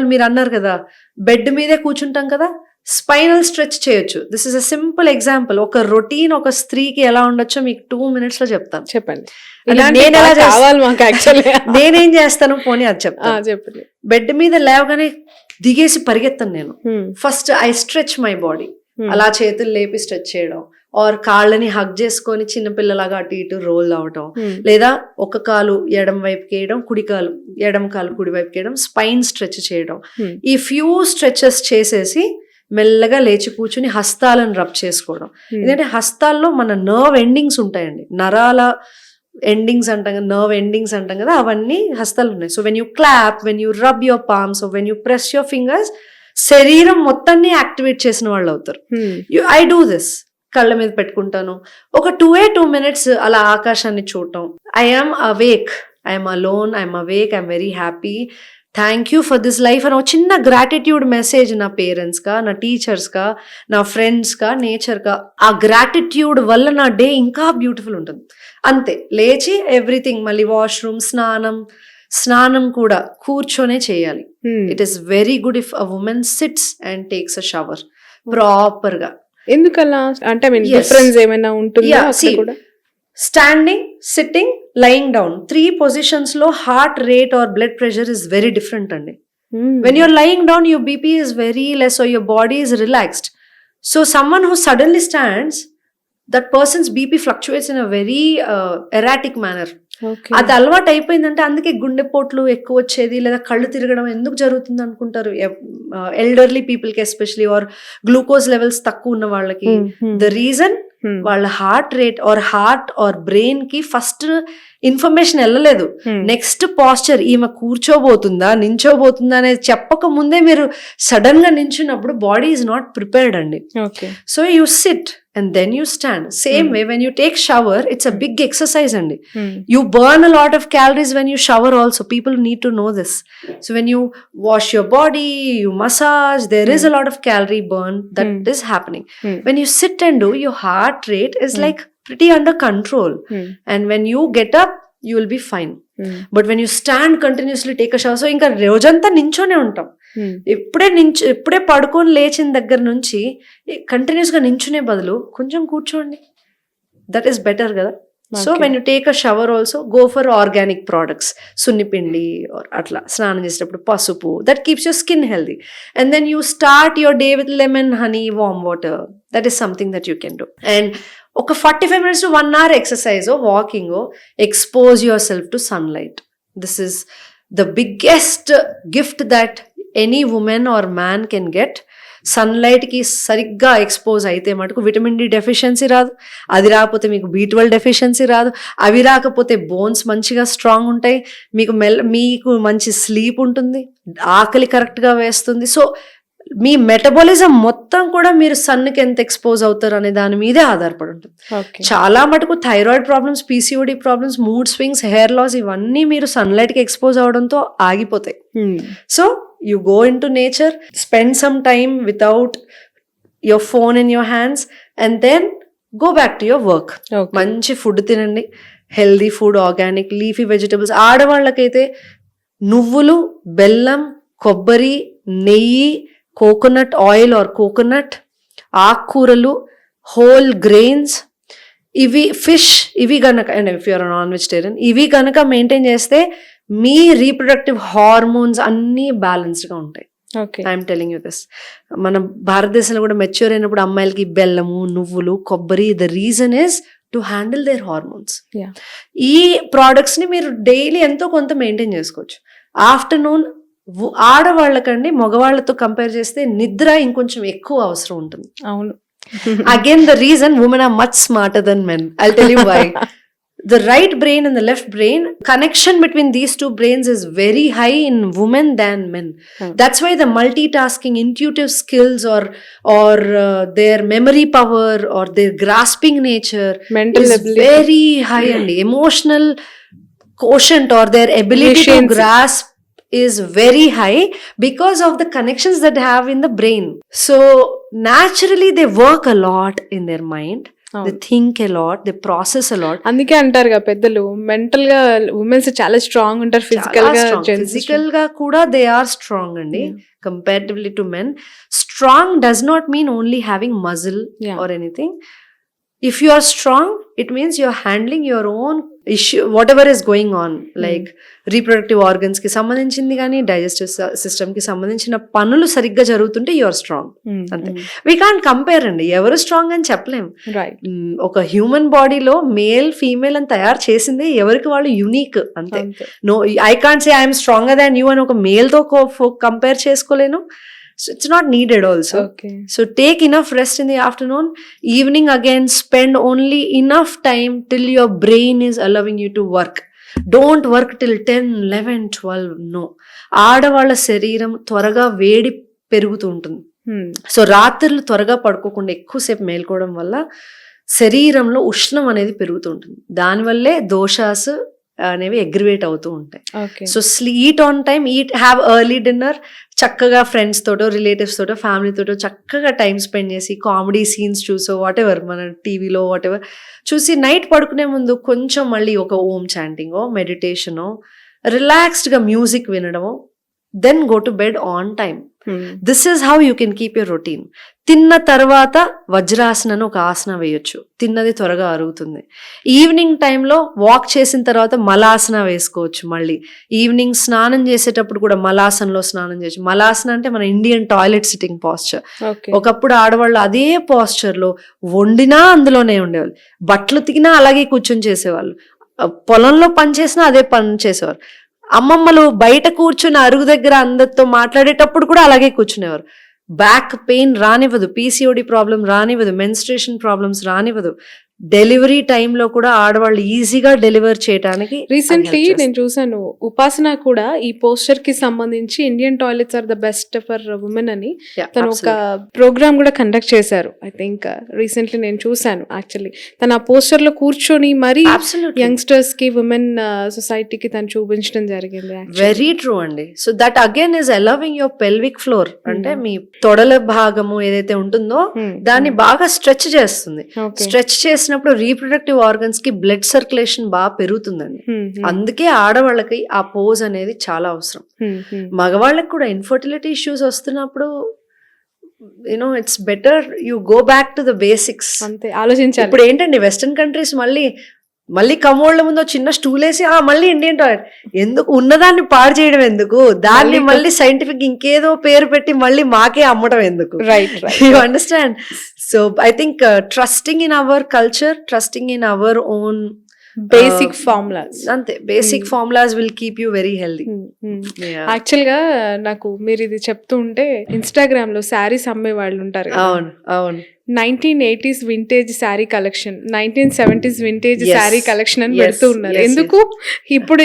మీరు అన్నారు కదా, బెడ్ మీదే కూర్చుంటాం కదా, స్పైనల్ స్ట్రెచ్ చేయొచ్చు. This is a simple example. ఒక రొటీన్ ఒక స్త్రీకి ఎలా ఉండొచ్చో మీకు 2 minutes లో చెప్తాను. చెప్పండి. నేను ఎలా కావాలి మాకు యాక్చువల్లీ. నేనేం చేస్తాను పోనీ అది చెప్తాను. చెప్పండి. బెడ్ మీద లేవగానే దిగేసి పరిగెత్తాను నేను. First I stretch my body. అలా చేతులు లేపి స్ట్రెచ్ చేయడం, ఆర్ కాళ్ళని హగ్ చేసుకొని చిన్నపిల్లలాగా అటు ఇటు రోల్ అవటం, లేదా ఒక కాలు ఎడం వైపుకి వేయడం, ఎడం కాలు కుడి వైపుకి వేయడం, స్పైన్ స్ట్రెచ్ చేయడం. ఈ ఫ్యూ స్ట్రెచెస్ చేసేసి మెల్లగా లేచి కూర్చుని హస్తాలను రబ్ చేసుకోవడం. ఎందుకంటే హస్తాల్లో మన నర్వ్ ఎండింగ్స్ ఉంటాయండి, నరాల ఎండింగ్స్ అంటాం కదా, నర్వ్ ఎండింగ్స్ అంటాం కదా, అవన్నీ హస్తాలు ఉన్నాయి. So when you clap, when you rub your palms, when you press your fingers, శరీరం మొత్తాన్ని యాక్టివేట్ చేసిన వాళ్ళు అవుతారు. I do this. కళ్ళ మీద పెట్టుకుంటాను, ఒక 2 minutes అలా ఆకాశాన్ని చూడటం. I'm awake, I'm alone, I'm awake, I'm very happy, thank you for this life అని ఒక చిన్న గ్రాటిట్యూడ్ మెసేజ్ నా పేరెంట్స్గా, నా టీచర్స్గా, నా ఫ్రెండ్స్గా, నేచర్గా. ఆ గ్రాటిట్యూడ్ వల్ల నా డే ఇంకా బ్యూటిఫుల్ ఉంటుంది. అంతే, లేచి ఎవ్రీథింగ్, మళ్ళీ వాష్రూమ్, స్నానం కూడా కూర్చొనే చేయాలి. It is very good if a women sits and takes a shower ప్రాపర్గా. ఎందుకలా అంటే డిఫరెన్స్ ఏమైనా ఉంటుందా? Standing, sitting, lying down, 3 positions లో heart rate or blood pressure is very different అండి. When you're lying down your BP is very less, or your body is relaxed. So someone who suddenly stands, that person's BP fluctuates in a very erratic manner. అది అలవాటు అయిపోయిందంటే అందుకే గుండెపోట్లు ఎక్కువ వచ్చేది, లేదా కళ్ళు తిరగడం ఎందుకు జరుగుతుంది అనుకుంటారు ఎల్డర్లీ పీపుల్కి ఎస్పెషలీ, ఆర్ గ్లూకోజ్ లెవెల్స్ తక్కువ ఉన్న వాళ్ళకి. ద రీజన్, వాళ్ళ హార్ట్ రేట్ ఆర్ బ్రెయిన్ కి ఫస్ట్ ఇన్ఫర్మేషన్ వెళ్ళలేదు. నెక్స్ట్ పాస్చర్, ఈమె కూర్చోబోతుందా నించోబోతుందా అనేది చెప్పక ముందే మీరు సడన్ గా నించున్నప్పుడు బాడీ ఈజ్ నాట్ ప్రిపేర్డ్ అండి. So you SIT and then you stand. Same way when you take shower, it's a big exercise andi. You burn a lot of calories when you shower also. People need to know this. So when you wash your body, you massage, there is a lot of calorie burn that is happening. When you sit and do, your heart rate is like pretty under control. And when you get up, you will be fine. But when you stand continuously, take a shower, so ఇంకా రోజంతా నించోనే ఉంటాం. ఎప్పుడే పడుకొని లేచిన దగ్గర నుంచి continuous గా నించునే బదులు కొంచెం కూర్చోండి, దట్ ఈస్ బెటర్ కదా. So when you take a shower also go for organic products, సున్నిపిండి అట్లా, స్నానం చేసేటప్పుడు పసుపు, that keeps your skin healthy. And then you start your day with lemon, honey, warm water. That is something that you can do. And ఒక 45 minutes to 1 hour exercise, walking, expose yourself to sunlight. This is the biggest gift that any women are man can get. సన్లైట్కి సరిగ్గా expose అయితే మటుకు vitamin D deficiency రాదు, అది రాకపోతే మీకు B12 deficiency రాదు, అవి రాకపోతే బోన్స్ మంచిగా స్ట్రాంగ్ ఉంటాయి, మీకు మంచి స్లీప్ ఉంటుంది, ఆకలి కరెక్ట్గా వేస్తుంది. సో మీ మెటబాలిజం మొత్తం కూడా మీరు సన్కి ఎంత ఎక్స్పోజ్ అవుతారు అనే దాని మీదే ఆధారపడి ఉంటుంది. చాలా మటుకు thyroid problems, PCOD problems, mood swings, hair loss, ఇవన్నీ మీరు సన్లైట్కి ఎక్స్పోజ్ అవడంతో ఆగిపోతాయి. So you go into nature, spend some time without your phone in your hands, and then go back to your work. మంచి ఫుడ్ తినండి, healthy food, organic, leafy vegetables. ఆడవాళ్ళకైతే నువ్వులు, బెల్లం, కొబ్బరి, నెయ్యి, కోకోనట్ ఆయిల్ ఆర్ కోకోనట్, ఆకుకూరలు, whole grains, ఇవి, fish, ఇవి గనక, and if you're non vegetarian, ఇవి గనక మెయింటైన్ చేస్తే మీ రీప్రొడక్టివ్ హార్మోన్స్ అన్నీ బ్యాలెన్స్డ్గా ఉంటాయి. I'm telling you this. మన భారతదేశంలో కూడా మెచ్యూర్ అయినప్పుడు అమ్మాయిలకి బెల్లము, నువ్వులు, కొబ్బరి, the reason is to handle their hormones. ఈ ప్రోడక్ట్స్ని మీరు డైలీ ఎంతో కొంత మెయింటైన్ చేసుకోవచ్చు. ఆఫ్టర్నూన్ ఆడవాళ్ళకండి మగవాళ్ళతో కంపేర్ చేస్తే నిద్ర ఇంకొంచెం ఎక్కువ అవసరం ఉంటుంది. అవును. Again the reason, women are much smarter than men. I'll tell you why. The right brain and the left brain, connection between these two brains is very high in women than men. That's why the multitasking, intuitive skills, or their memory power or their grasping nature, mental is ability, very high, and emotional quotient or their ability to grasp is very high because of the connections that they have in the brain. So naturally they work a lot in their mind. They think a lot, they process a lot. అందుకే అంటారు కదా పెద్దలు, mental గా women's చాలా strong ఉంటారు, physical గా కూడా they are strong అండి comparatively to men. Strong does not mean only having muscle or anything. If you are strong, it means you are handling your own issue, whatever is going on, like reproductive organs కి సంబంధించింది కానీ digestive system కి సంబంధించిన పనులు సరిగ్గా జరుగుతుంటే you are strong. అంతే. We can't compare అండి, ఎవరు స్ట్రాంగ్ అని చెప్పలేం. ఒక హ్యూమన్ బాడీలో మేల్ ఫీమేల్ అని తయారు చేసింది ఎవరికి వాళ్ళు యునీక్ అంతే. No, I can't say I'm stronger than you అని ఒక మేల్ తో కంపేర్ చేసుకోలేను. So it's not needed also. Okay. So take enough rest in the afternoon. Evening again, spend only enough time till your brain is allowing you to work. Don't work till 10, 11, 12. No. ఆడవాళ్ళ శరీరం త్వరగా వేడి పెరుగుతూ ఉంటుంది. So రాత్రులు త్వరగా పడుకోకుండా ఎక్కువసేపు మేల్కోవడం వల్ల శరీరంలో ఉష్ణం అనేది పెరుగుతూ ఉంటుంది. దానివల్లే దోషాస్ అనేవి అగ్రివేట్ అవుతూ ఉంటాయి. So eat on time, have early dinner. చక్కగా ఫ్రెండ్స్ తోటో, రిలేటివ్స్ తోటో, ఫ్యామిలీ తోటో చక్కగా టైం స్పెండ్ చేసి కామెడీ సీన్స్ చూసో, వాట్ ఎవర్ మన టీవీలో వాట్ ఎవర్ చూసి నైట్ పడుకునే ముందు కొంచెం మళ్ళీ ఒక ఓం చాంటింగో, మెడిటేషనో, రిలాక్స్డ్గా మ్యూజిక్ వినడమో, then go to bed on time. This is how you can keep your routine. తిన్న తర్వాత వజ్రాసనం ఒక ఆసన వేయొచ్చు, తిన్నది త్వరగా అరుగుతుంది. ఈవినింగ్ టైంలో వాక్ చేసిన తర్వాత మలాసన వేసుకోవచ్చు. మళ్ళీ ఈవినింగ్ స్నానం చేసేటప్పుడు కూడా మలాసనలో స్నానం చేయొచ్చు. మలాసన అంటే మన ఇండియన్ టాయిలెట్ సిట్టింగ్ పాస్చర్. ఒకప్పుడు ఆడవాళ్ళు అదే పాస్చర్ లో వండినా అందులోనే ఉండేవాళ్ళు, బట్టలు తికినా అలాగే కూర్చొని చేసేవాళ్ళు, పొలంలో పని చేసినా అదే పని చేసేవారు. అమ్మమ్మలు బయట కూర్చుని అరుగు దగ్గర అందరితో మాట్లాడేటప్పుడు కూడా అలాగే కూర్చునేవారు. బ్యాక్ పెయిన్ రానివ్వదు, పీసీఓడి ప్రాబ్లం రానివ్వదు, మెన్స్ట్రేషన్ ప్రాబ్లమ్స్ రానివ్వదు. డెలివరీ టైంలో కూడా ఆడవాళ్ళు ఈజీగా డెలివర్ చేయడానికి. రీసెంట్లీ నేను చూసాను, ఉపాసన కూడా ఈ పోస్చర్ కి సంబంధించి Indian toilets are the best for women అని తను ఒక ప్రోగ్రామ్ కూడా కండక్ట్ చేశారు. ఐ థింక్ రీసెంట్లీ నేను చూసాను. యాక్చువల్లీ తను ఆ పోస్చర్ లో కూర్చొని మరి యంగ్స్టర్స్ కి, ఉమెన్ సొసైటీకి తను చూపించడం జరిగింది. వెరీ ట్రూ అండి. So that again is allowing your pelvic floor, అంటే మీ తొడల భాగము ఏదైతే ఉంటుందో దాన్ని బాగా స్ట్రెచ్ చేస్తుంది. స్ట్రెచ్ చేసినప్పుడు రీప్రొడక్టివ్ ఆర్గన్స్ కి బ్లడ్ సర్క్యులేషన్ బాగా పెరుగుతుందండి. అందుకే ఆడవాళ్ళకి ఆ పోజ్ అనేది చాలా అవసరం. మగవాళ్ళకి కూడా ఇన్ఫర్టిలిటీ ఇష్యూస్ వస్తున్నప్పుడు you know it's better you go back to the basics. అంతే ఆలోచించాలి. ఇప్పుడు ఏంటండి వెస్టర్న్ కంట్రీస్ మళ్ళీ కమోళ్ళ ముందు చిన్న స్టూల్ వేసి మళ్ళీ ఇండియన్ టాయిలెట్ ఎందుకు, ఉన్నదాన్ని పాడు చేయడం ఎందుకు, దాన్ని మళ్ళీ సైంటిఫిక్ ఇంకేదో పేరు పెట్టి మళ్ళీ మాకే అమ్మడం ఎందుకు? Right, you understand? So I think trusting in our culture, trusting in our own basic formulas, అంతే basic formulas will keep you very healthy. Actual గా నాకు మీరు ఇది చెప్తూ ఉంటే ఇన్స్టాగ్రామ్ లో శారీస్ అమ్మే వాళ్ళు ఉంటారు. అవును అవును. 1980s vintage sari collection, 1970s vintage sari collection అని పెడుతూ ఉన్నారు. ఎందుకు ఇప్పుడు